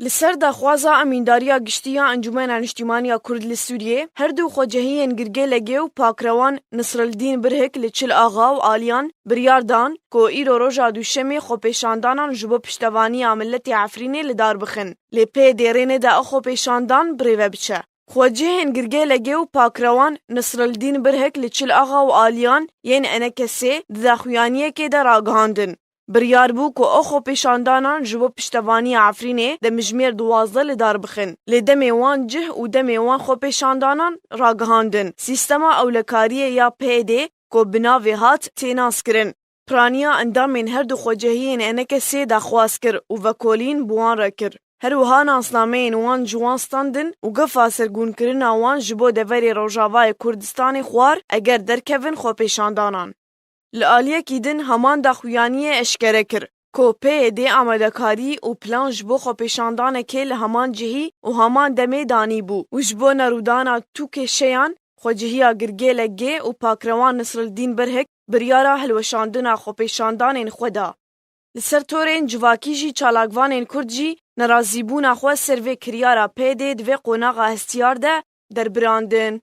لسر داخوازا امينداريا گشتيا انجمن انشتيمانيا كرد لسوريا هردو خوجهين گرگه لگه و پاکروان نصر الدين برهك لچل آغا و آليان برياردان كو ايرو روژا دوشمي خو پیشاندانان جبو پشتواني عملت عفريني لدار بخن لپی دیرين دا اخو پیشاندان بريوه بچه خوجهين گرگه لگه و پاکروان نصر الدين برهك لچل آغا و آليان ين انکسي داخویانیه که در آگاندن بریار بو کو اخو پیشاندانان جبو پشتوانی عفرینه ده مجمیر 12 لدار بخن لدمی وان جه و دمی وان خو پیشاندانان راگهاندن سیستما اولکاریه یا پیده کو بناوی هات تیناس کرن پرانیا اندامین هر دو خوجهین انک سی دا خواست کر و وکولین بوان را کر هر وها ناسنامین وان جوان ستاندن و گفا سرگون کرن وان جبو دوری روژاوای کردستان خوار اگر درکوین خو پیشاندانان لآلیه کیدن همان داخویانی اشکره کر کو پی دی آمدکاری و پلان جبو خو پیشاندانه که لهمان جهی و همان دمه دانی بو و جبو نرودانا تو که شیان خو جهیا گرگه لگه و پاکروان نصر الدین برهک بریارا هلوشاندنا خو پیشاندانین خودا لسر تورین جواکی جی چالاگوانین کرد جی نرازیبونا خو سروی کریارا پی دی دوی قوناغا هستیار ده در براندن